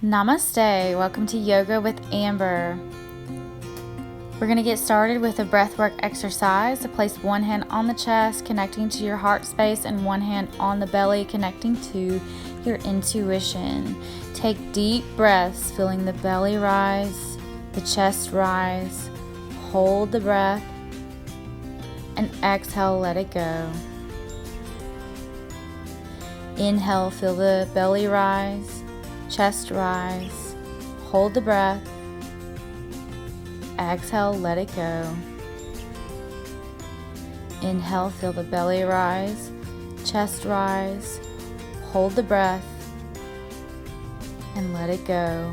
Namaste. Welcome to Yoga with Amber. We're going to get started with a breathwork exercise. To place one hand on the chest, connecting to your heart space, and one hand on the belly, connecting to your intuition. Take deep breaths, feeling the belly rise, the chest rise. Hold the breath and exhale, let it go. Inhale, feel the belly rise, chest rise. Hold the breath. Exhale, let it go. Inhale, feel the belly rise, chest rise. Hold the breath and let it go.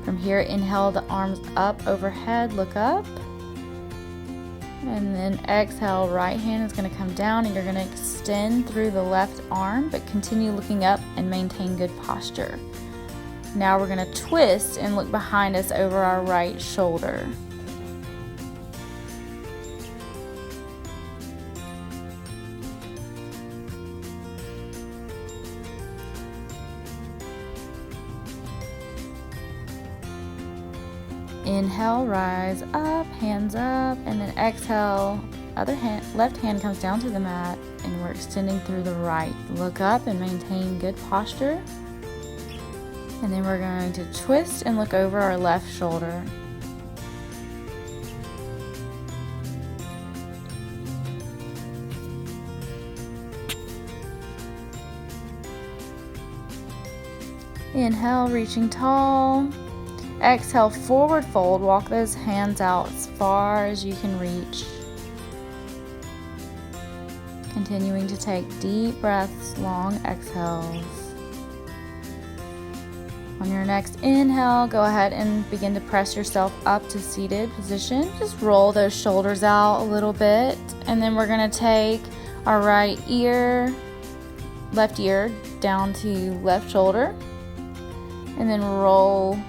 From here, inhale the arms up overhead, look up. And then exhale, right hand is going to come down and you're going to extend through the left arm, but continue looking up and maintain good posture. Now we're going to twist and look behind us over our right shoulder. Inhale, rise up, hands up, and then exhale, left hand comes down to the mat, and we're extending through the right. Look up and maintain good posture. And then we're going to twist and look over our left shoulder. Inhale, reaching tall. Exhale, forward fold. Walk those hands out as far as you can reach. Continuing to take deep breaths, long exhales. On your next inhale, go ahead and begin to press yourself up to seated position. Just roll those shoulders out a little bit. And then we're going to take our left ear down to left shoulder. And then roll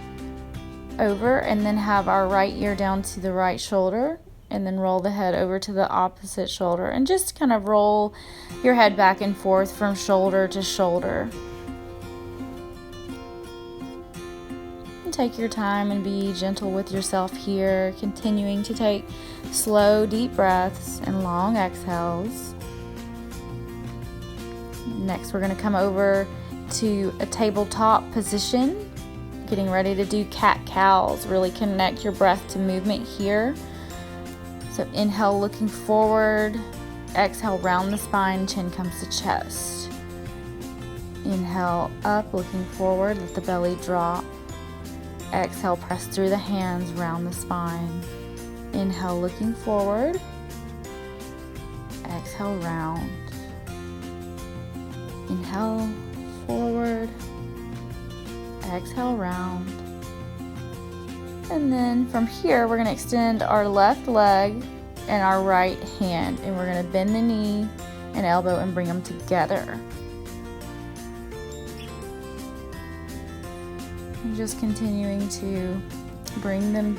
over and then have our right ear down to the right shoulder. And then roll the head over to the opposite shoulder. And just kind of roll your head back and forth from shoulder to shoulder. Take your time and be gentle with yourself here, continuing to take slow, deep breaths and long exhales. Next, we're going to come over to a tabletop position, getting ready to do cat-cows. Really connect your breath to movement here. So inhale, looking forward. Exhale, round the spine, chin comes to chest. Inhale, up, looking forward, let the belly drop. Exhale, press through the hands, round the spine. Inhale, looking forward. Exhale, round. Inhale, forward. Exhale, round. And then from here, we're going to extend our left leg and our right hand. And we're going to bend the knee and elbow and bring them together. And just continuing to bring them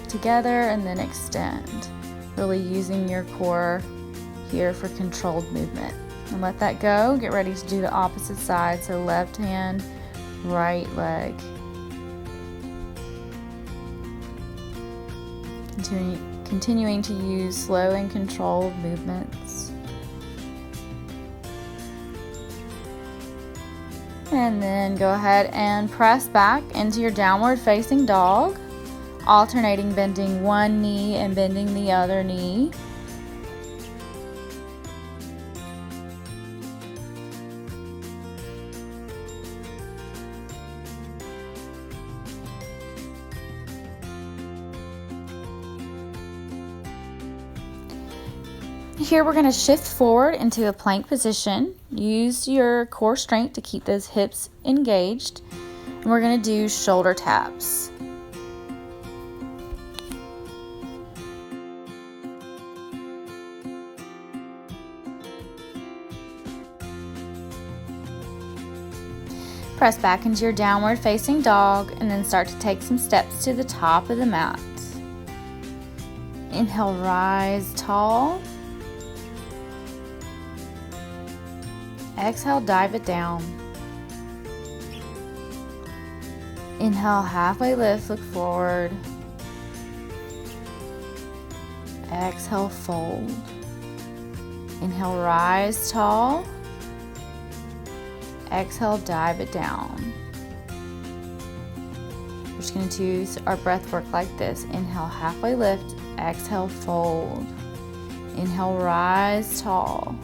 together and then extend. Really using your core here for controlled movement. And let that go. Get ready to do the opposite side. So left hand, right leg. Continuing to use slow and controlled movements. And then go ahead and press back into your downward facing dog, alternating bending one knee and bending the other knee. Here we're going to shift forward into a plank position. Use your core strength to keep those hips engaged. And we're going to do shoulder taps. Press back into your downward facing dog and then start to take some steps to the top of the mat. Inhale, rise tall. Exhale, dive it down. Inhale, halfway lift, look forward. Exhale, fold. Inhale, rise tall. Exhale, dive it down. We're just going to do our breath work like this. Inhale, halfway lift. Exhale, fold. Inhale, rise tall.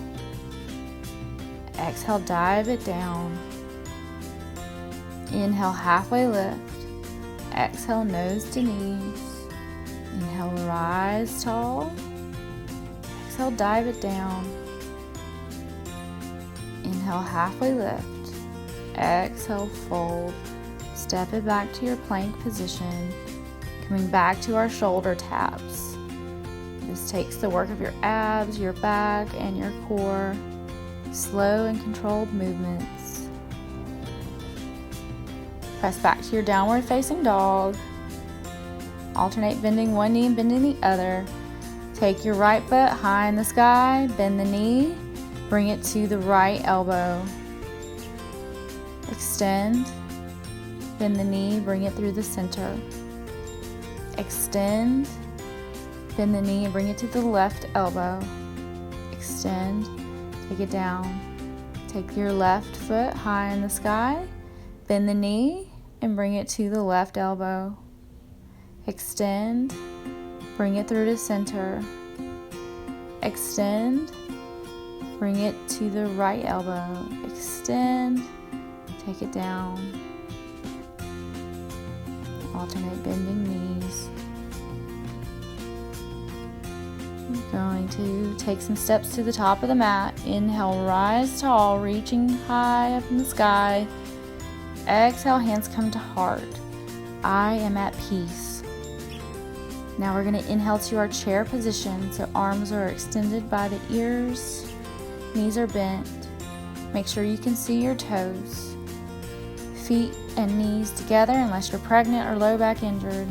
Exhale, dive it down. Inhale, halfway lift. Exhale, nose to knees. Inhale, rise tall. Exhale, dive it down. Inhale, halfway lift. Exhale, fold. Step it back to your plank position. Coming back to our shoulder taps. This takes the work of your abs, your back, and your core. Slow and controlled movements. Press back to your downward facing dog. Alternate bending one knee and bending the other. Take your right foot high in the sky, bend the knee, bring it to the right elbow. Extend, bend the knee, bring it through the center. Extend, bend the knee and bring it to the left elbow. Extend, take it down. Take your left foot high in the sky, bend the knee and bring it to the left elbow. Extend, bring it through to center. Extend, bring it to the right elbow. Extend, take it down. Alternate bending knees. We're going to take some steps to the top of the mat. Inhale, rise tall, reaching high up in the sky. Exhale, hands come to heart. I am at peace. Now we're going to inhale to our chair position. So arms are extended by the ears. Knees are bent. Make sure you can see your toes. Feet and knees together unless you're pregnant or low back injured.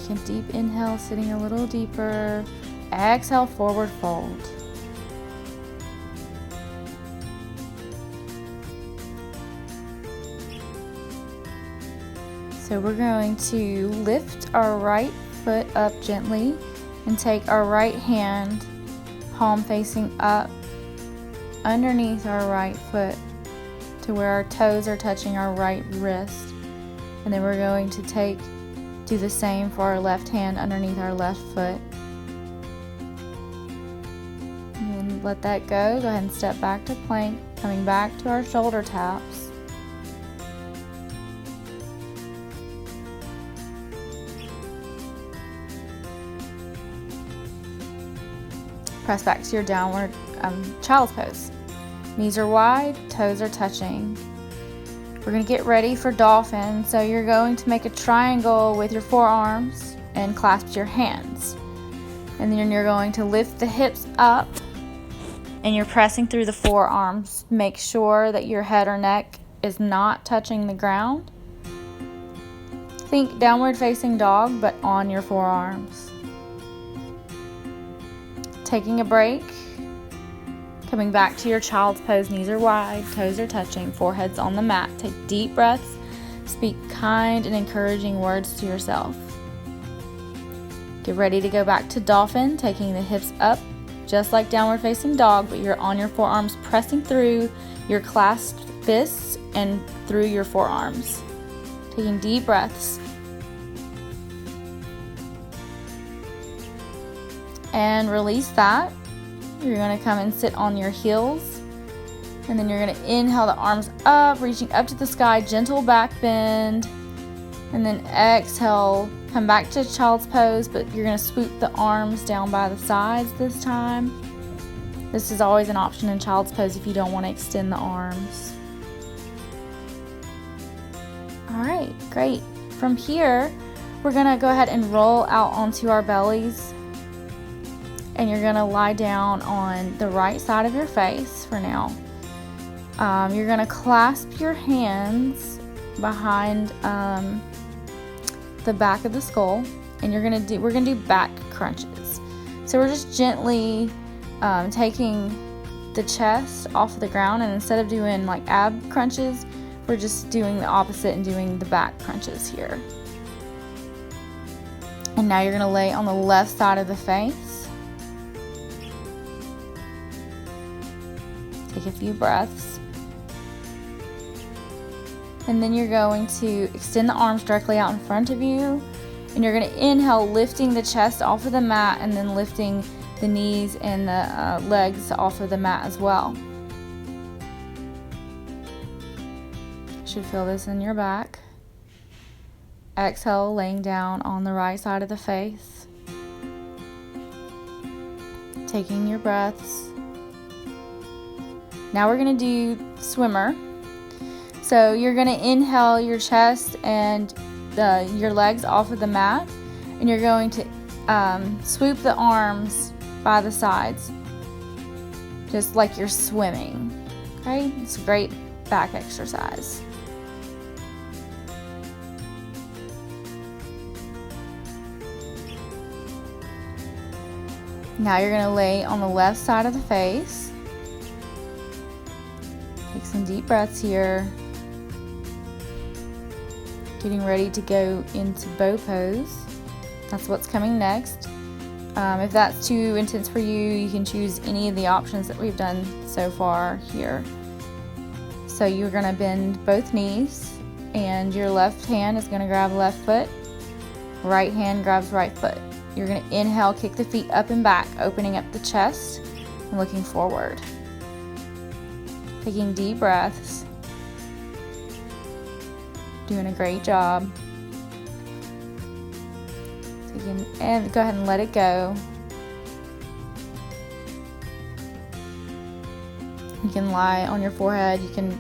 Take a deep inhale, sitting a little deeper. Exhale, forward fold. So we're going to lift our right foot up gently and take our right hand, palm facing up, underneath our right foot to where our toes are touching our right wrist. And then we're going to do the same for our left hand underneath our left foot. And then let that go. Go ahead and step back to plank, coming back to our shoulder taps. Press back to your downward child's pose. Knees are wide, toes are touching. We're going to get ready for dolphin. So you're going to make a triangle with your forearms and clasp your hands. And then you're going to lift the hips up and you're pressing through the forearms. Make sure that your head or neck is not touching the ground. Think downward facing dog, but on your forearms. Taking a break, coming back to your child's pose. Knees are wide, toes are touching, forehead's on the mat. Take deep breaths, speak kind and encouraging words to yourself. Get ready to go back to dolphin, taking the hips up, just like downward facing dog, but you're on your forearms, pressing through your clasped fists and through your forearms. Taking deep breaths. And release that. You're going to come and sit on your heels. And then you're going to inhale the arms up, reaching up to the sky, gentle back bend. And then exhale, come back to child's pose, but you're going to swoop the arms down by the sides this time. This is always an option in child's pose if you don't want to extend the arms. All right, great. From here, we're going to go ahead and roll out onto our bellies. And you're going to lie down on the right side of your face for now. You're going to clasp your hands behind the back of the skull, and we're gonna do back crunches. So we're just gently taking the chest off of the ground, and instead of doing like ab crunches, we're just doing the opposite and doing the back crunches here. And now you're gonna lay on the left side of the face. Take a few breaths. And then you're going to extend the arms directly out in front of you. And you're going to inhale, lifting the chest off of the mat, and then lifting the knees and the legs off of the mat as well. You should feel this in your back. Exhale, laying down on the right side of the face. Taking your breaths. Now we're going to do swimmer. So you're going to inhale your chest and your legs off of the mat, and you're going to swoop the arms by the sides, just like you're swimming. Okay, it's a great back exercise. Now you're going to lay on the left side of the face. Take some deep breaths here. Getting ready to go into bow pose. That's what's coming next. If that's too intense for you, you can choose any of the options that we've done so far here. So you're going to bend both knees, and your left hand is going to grab left foot, right hand grabs right foot. You're going to inhale, kick the feet up and back, opening up the chest and looking forward. Taking deep breaths. Doing a great job. And go ahead and let it go. You can lie on your forehead. You can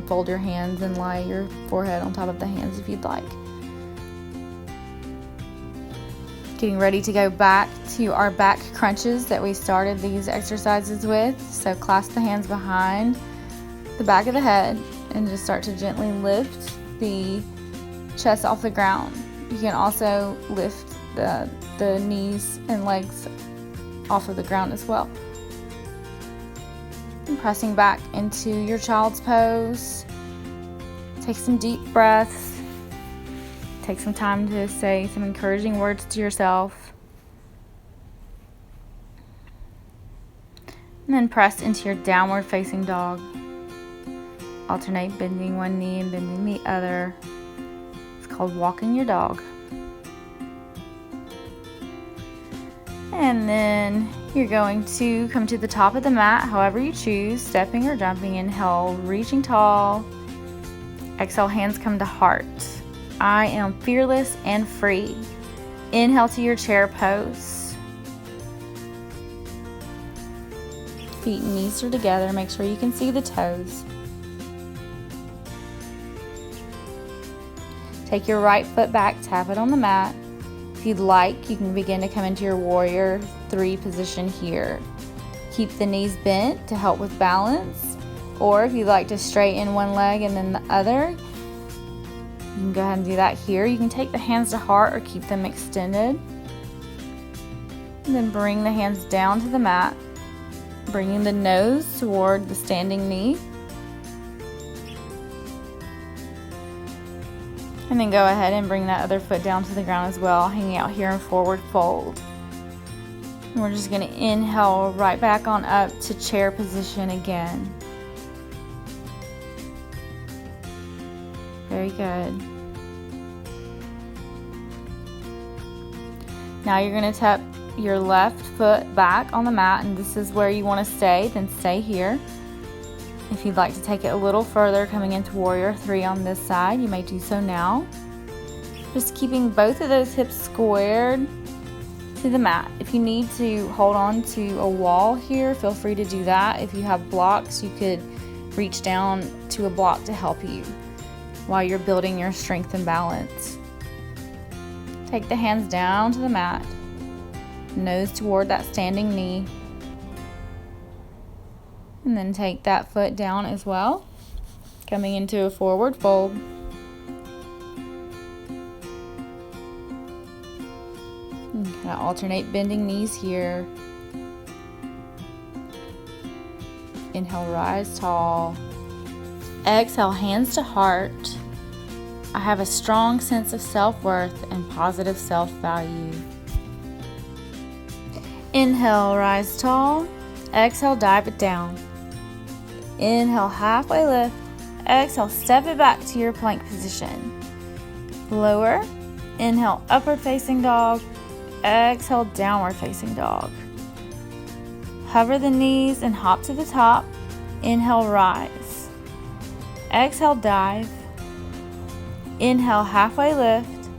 fold your hands and lie your forehead on top of the hands if you'd like. Getting ready to go back to our back crunches that we started these exercises with. So clasp the hands behind the back of the head and just start to gently lift the chest off the ground. You can also lift the knees and legs off of the ground as well. And pressing back into your child's pose. Take some deep breaths. Take some time to say some encouraging words to yourself. And then press into your downward facing dog. Alternate bending one knee and bending the other. It's called walking your dog. And then you're going to come to the top of the mat, however you choose, stepping or jumping. Inhale, reaching tall. Exhale, hands come to heart. I am fearless and free. Inhale to your chair pose. Feet and knees are together. Make sure you can see the toes. Take your right foot back, tap it on the mat. If you'd like, you can begin to come into your warrior 3 position here. Keep the knees bent to help with balance, or if you'd like to straighten one leg and then the other, you can go ahead and do that here. You can take the hands to heart or keep them extended. And then bring the hands down to the mat, bringing the nose toward the standing knee. And then go ahead and bring that other foot down to the ground as well, hanging out here in forward fold. And we're just going to inhale right back on up to chair position again. Very good. Now you're going to tap your left foot back on the mat, and this is where you want to stay, then stay here. If you'd like to take it a little further, coming into warrior 3 on this side, you may do so now. Just keeping both of those hips squared to the mat. If you need to hold on to a wall here, feel free to do that. If you have blocks, you could reach down to a block to help you while you're building your strength and balance. Take the hands down to the mat, nose toward that standing knee. And then take that foot down as well, coming into a forward fold. Kind of alternate bending knees here. Inhale, rise tall. Exhale, hands to heart. I have a strong sense of self-worth and positive self-value. Inhale, rise tall. Exhale, dive it down. Inhale, halfway lift. Exhale, step it back to your plank position. Lower. Inhale, upward facing dog. Exhale, downward facing dog. Hover the knees and hop to the top. Inhale, rise. Exhale, dive. Inhale, halfway lift.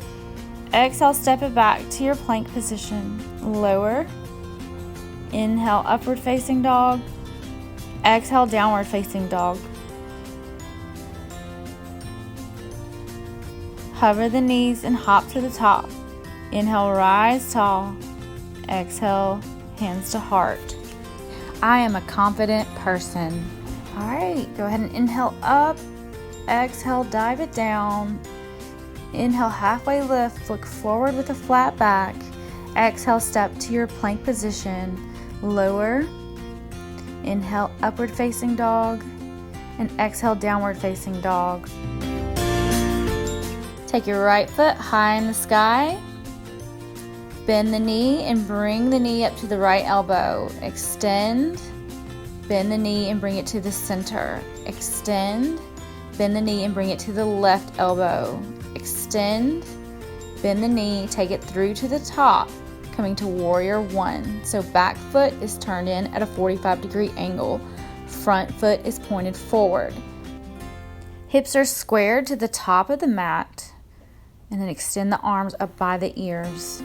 Exhale, step it back to your plank position. Lower. Inhale, upward facing dog. Exhale, downward facing dog. Hover the knees and hop to the top. Inhale, rise tall. Exhale, hands to heart. I am a confident person. All right, go ahead and inhale up. Exhale, dive it down. Inhale, halfway lift. Look forward with a flat back. Exhale, step to your plank position. Lower. Inhale, upward facing dog. And exhale, downward facing dog. Take your right foot high in the sky. Bend the knee and bring the knee up to the right elbow. Extend. Bend the knee and bring it to the center. Extend. Bend the knee and bring it to the left elbow. Extend. Bend the knee, take it through to the top, coming to warrior one. So back foot is turned in at a 45-degree angle. Front foot is pointed forward. Hips are squared to the top of the mat. And then extend the arms up by the ears.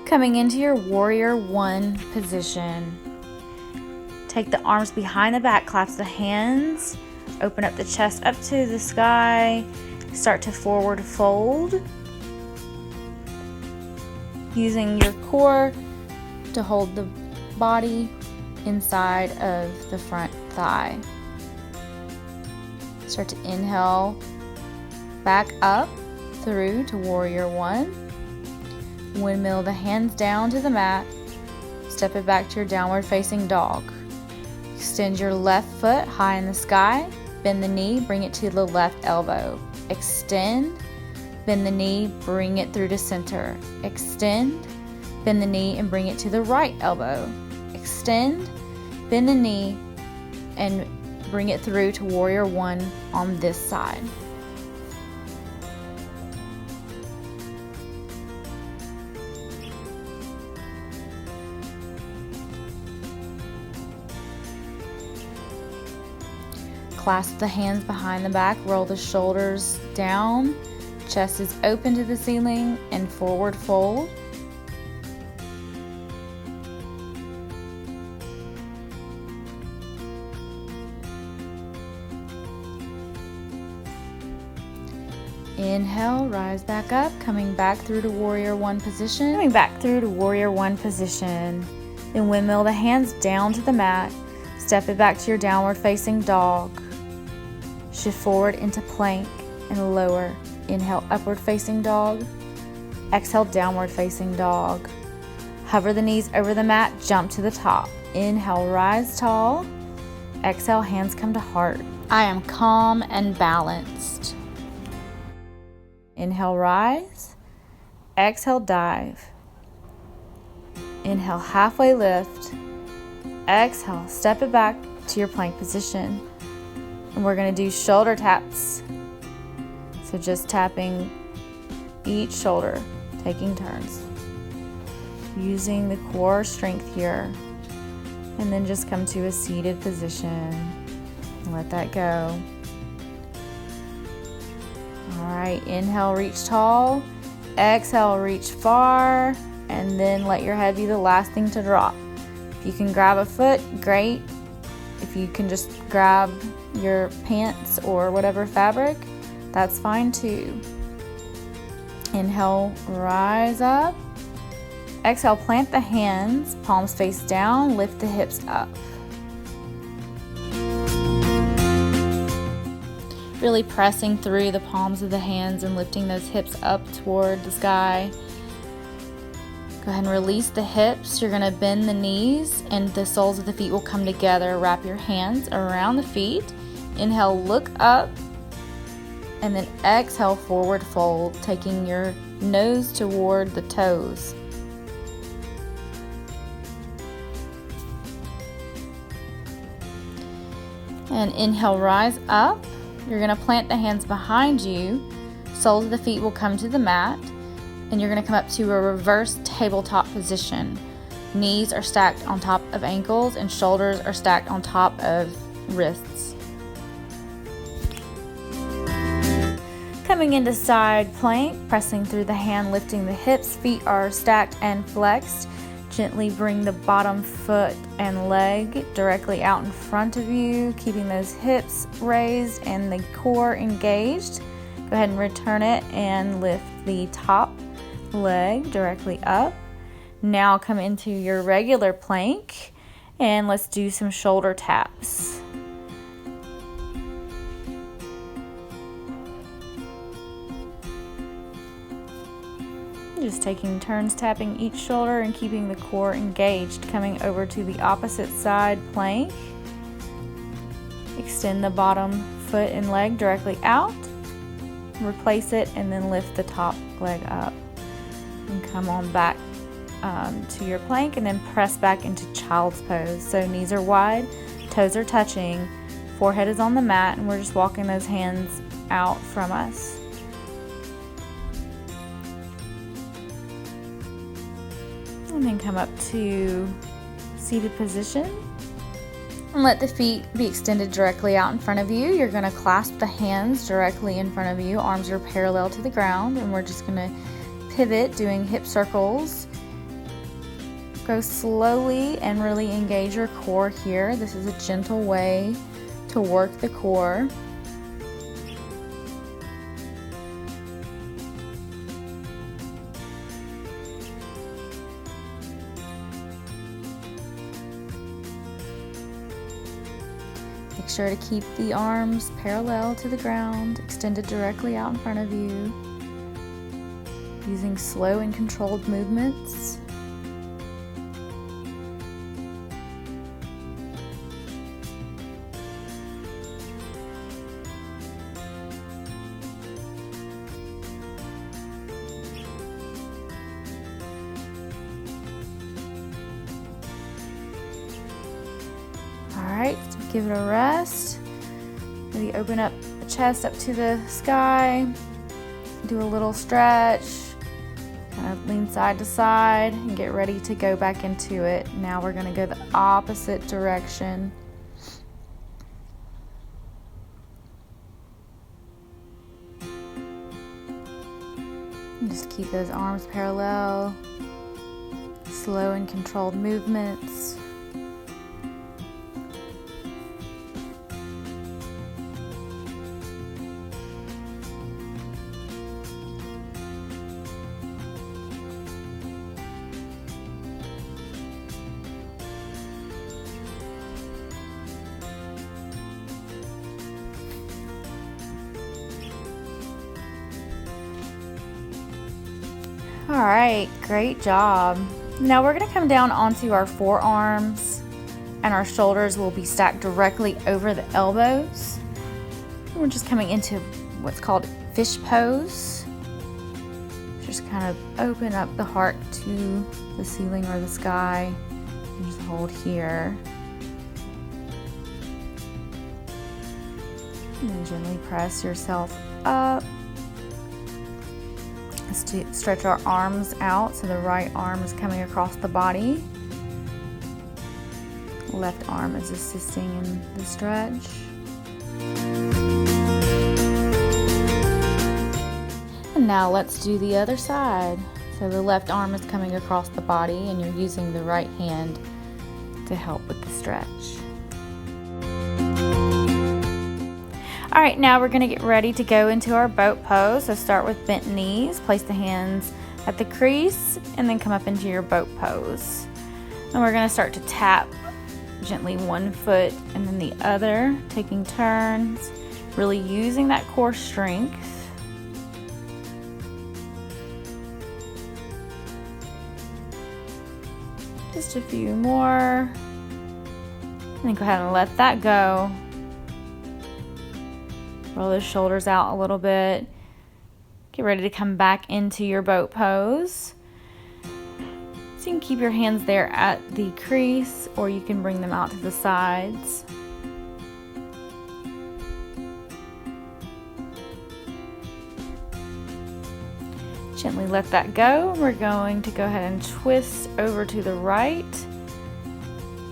Coming into your warrior one position. Take the arms behind the back, clasp the hands, open up the chest up to the sky, start to forward fold. Using your core to hold the body inside of the front thigh. Start to inhale back up through to warrior one. Windmill the hands down to the mat. Step it back to your downward facing dog. Extend your left foot high in the sky. Bend the knee, bring it to the left elbow. Extend, bend the knee, bring it through to center. Extend, bend the knee and bring it to the right elbow. Extend, bend the knee and bring it through to warrior one on this side. Clasp the hands behind the back, roll the shoulders down, chest is open to the ceiling, and forward fold. Inhale, rise back up, coming back through to warrior one position. Coming back through to warrior one position. Then windmill the hands down to the mat. Step it back to your downward facing dog. Shift forward into plank and lower. Inhale, upward facing dog. Exhale, downward facing dog. Hover the knees over the mat, jump to the top. Inhale, rise tall. Exhale, hands come to heart. I am calm and balanced. Inhale, rise. Exhale, dive. Inhale, halfway lift. Exhale, step it back to your plank position. And we're going to do shoulder taps. So just tapping each shoulder, taking turns. Using the core strength here. And then just come to a seated position. And let that go. Alright, inhale, reach tall. Exhale, reach far. And then let your head be the last thing to drop. If you can grab a foot, great. If you can just grab your pants or whatever fabric, that's fine too. Inhale, rise up. Exhale, plant the hands, palms face down, lift the hips up. really pressing through the palms of the hands and lifting those hips up toward the sky. Go ahead and release the hips. You're going to bend the knees and the soles of the feet will come together. Wrap your hands around the feet. Inhale, look up, and then exhale, forward fold, taking your nose toward the toes. And inhale, rise up. You're going to plant the hands behind you. Soles of the feet will come to the mat. And you're going to come up to a reverse tabletop position. Knees are stacked on top of ankles and shoulders are stacked on top of wrists. Coming into side plank, pressing through the hand, lifting the hips. Feet are stacked and flexed. Gently bring the bottom foot and leg directly out in front of you, keeping those hips raised and the core engaged. Go ahead and return it and lift the top leg directly up. Now come into your regular plank and let's do some shoulder taps. Just taking turns tapping each shoulder and keeping the core engaged. Coming over to the opposite side plank. Extend the bottom foot and leg directly out. Replace it and then lift the top leg up. And come on back to your plank and then press back into child's pose. So knees are wide, toes are touching, forehead is on the mat, and we're just walking those hands out from us. And then come up to seated position. And let the feet be extended directly out in front of you. You're going to clasp the hands directly in front of you. Arms are parallel to the ground, and we're just going to pivot, doing hip circles. Go slowly and really engage your core here. This is a gentle way to work the core. Make sure to keep the arms parallel to the ground, extended directly out in front of you. Using slow and controlled movements. Alright, give it a rest. Maybe open up the chest up to the sky. Do a little stretch. Kind of lean side to side and get ready to go back into it. Now we're going to go the opposite direction. And just keep those arms parallel. Slow and controlled movements. All right, great job. Now we're gonna come down onto our forearms and our shoulders will be stacked directly over the elbows. We're just coming into what's called fish pose. Just kind of open up the heart to the ceiling or the sky and just hold here. And then gently press yourself up. To stretch our arms out so the right arm is coming across the body. Left arm is assisting in the stretch. And now let's do the other side. So the left arm is coming across the body and you're using the right hand to help with the stretch. All right, now we're gonna get ready to go into our boat pose. So start with bent knees, place the hands at the crease, and then come up into your boat pose. And we're gonna start to tap gently one foot and then the other, taking turns. Really using that core strength. Just a few more. And then go ahead and let that go. Roll those shoulders out a little bit. Get ready to come back into your boat pose. So you can keep your hands there at the crease, or you can bring them out to the sides. Gently let that go. We're going to go ahead and twist over to the right,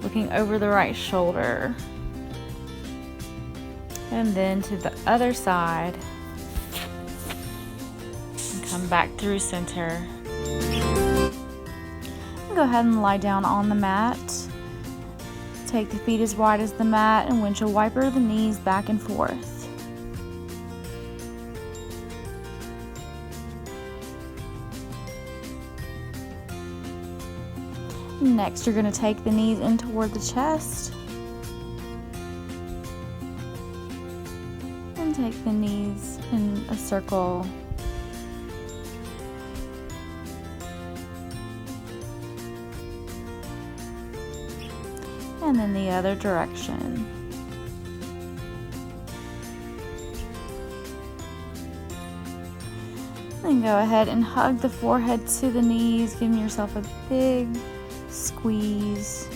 looking over the right shoulder. And then to the other side. And come back through center. Go ahead and lie down on the mat. Take the feet as wide as the mat and windshield wiper the knees back and forth. Next, you're going to take the knees in toward the chest. And take the knees in a circle. And then the other direction. Then go ahead and hug the forehead to the knees, giving yourself a big squeeze.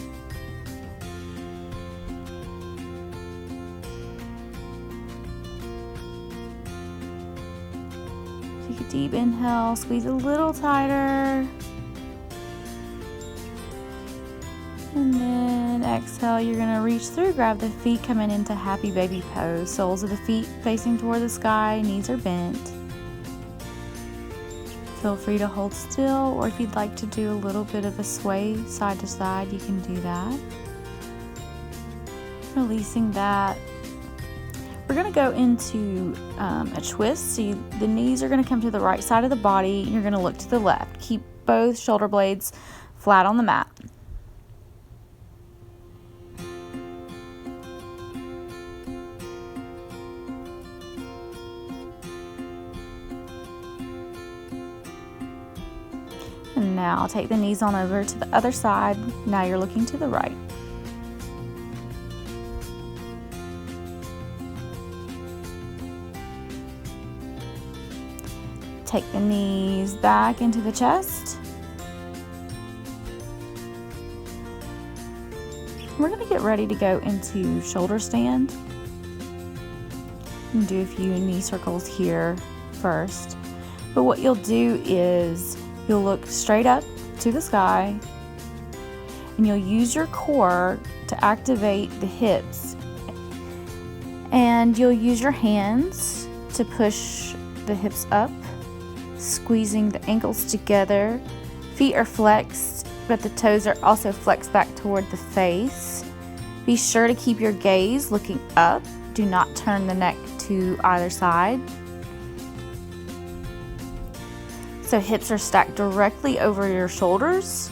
Take a deep inhale, squeeze a little tighter. And then exhale, you're going to reach through, grab the feet, coming into happy baby pose. Soles of the feet facing toward the sky, knees are bent. Feel free to hold still, or if you'd like to do a little bit of a sway side to side, you can do that. Releasing that. We're going to go into a twist. So the knees are going to come to the right side of the body. You're going to look to the left. Keep both shoulder blades flat on the mat. And now take the knees on over to the other side. Now you're looking to the right. Take the knees back into the chest. We're going to get ready to go into shoulder stand. And do a few knee circles here first. But what you'll do is you'll look straight up to the sky, and you'll use your core to activate the hips. And you'll use your hands to push the hips up, squeezing the ankles together. Feet are flexed, but the toes are also flexed back toward the face. Be sure to keep your gaze looking up. Do not turn the neck to either side. So hips are stacked directly over your shoulders.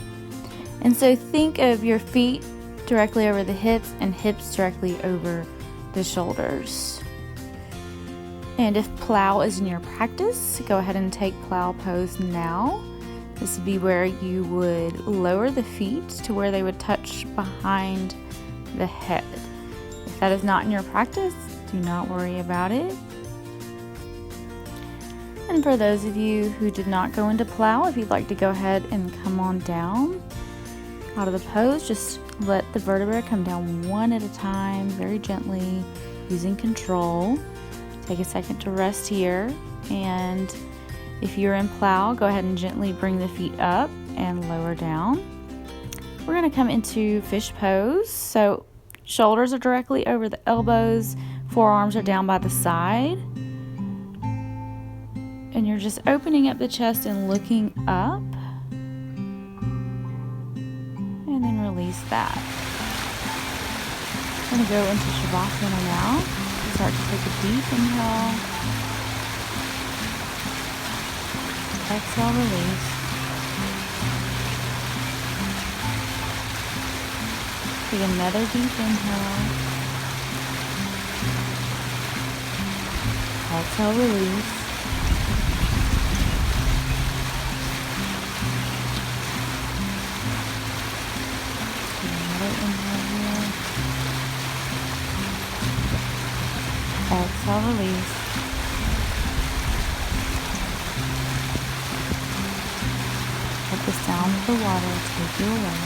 And so think of your feet directly over the hips and hips directly over the shoulders. And if plow is in your practice, go ahead and take plow pose now. This would be where you would lower the feet to where they would touch behind the head. If that is not in your practice, do not worry about it. And for those of you who did not go into plow, if you'd like to go ahead and come on down out of the pose, just let the vertebrae come down one at a time, very gently, using control. Take a second to rest here. And if you're in plow, go ahead and gently bring the feet up and lower down. We're going to come into fish pose. So shoulders are directly over the elbows, forearms are down by the side. And you're just opening up the chest and looking up. And then release that. I'm going to go into Savasana now. Start to take a deep inhale. Exhale, release. Take another deep inhale. Exhale, release. Another inhale here. Exhale, release. Let the sound of the water take you away.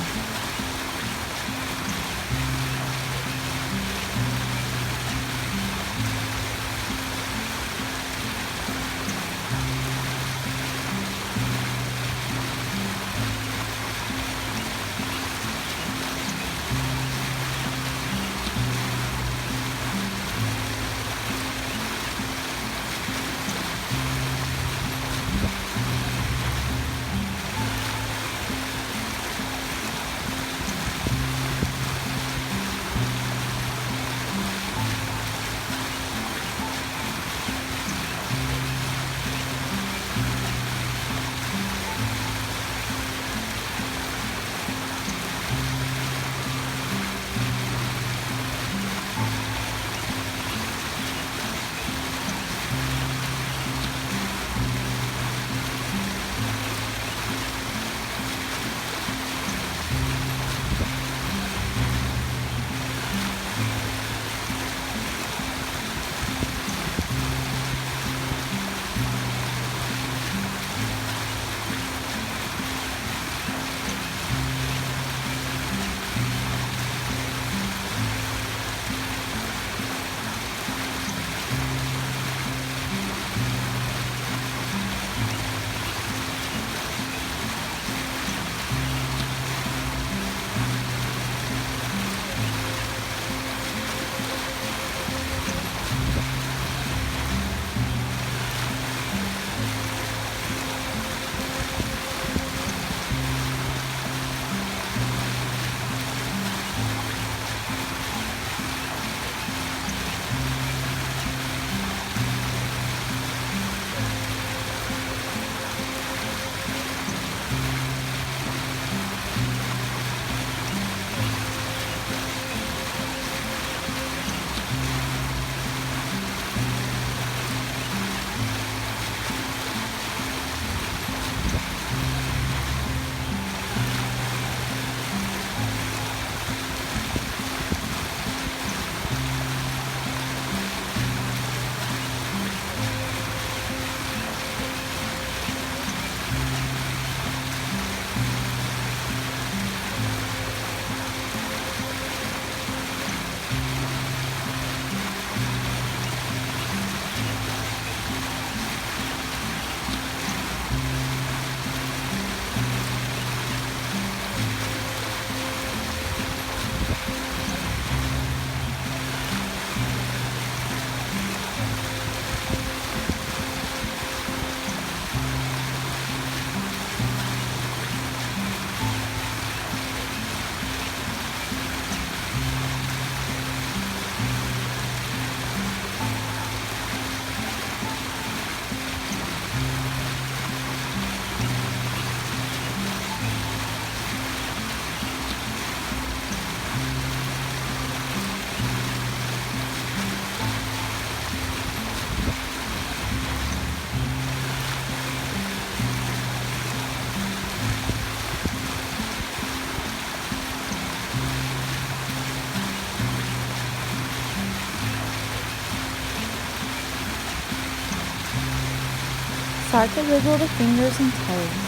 Start to wiggle the fingers and toes.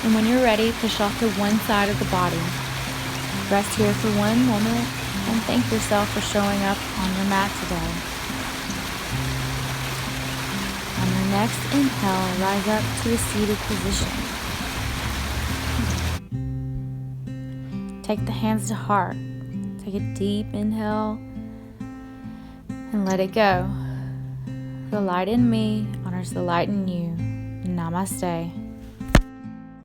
And when you're ready, push off to one side of the body. Rest here for one moment and thank yourself for showing up on your mat today. On your next inhale, rise up to a seated position. Take the hands to heart. Take a deep inhale and let it go. The light in me honors the light in you. Namaste.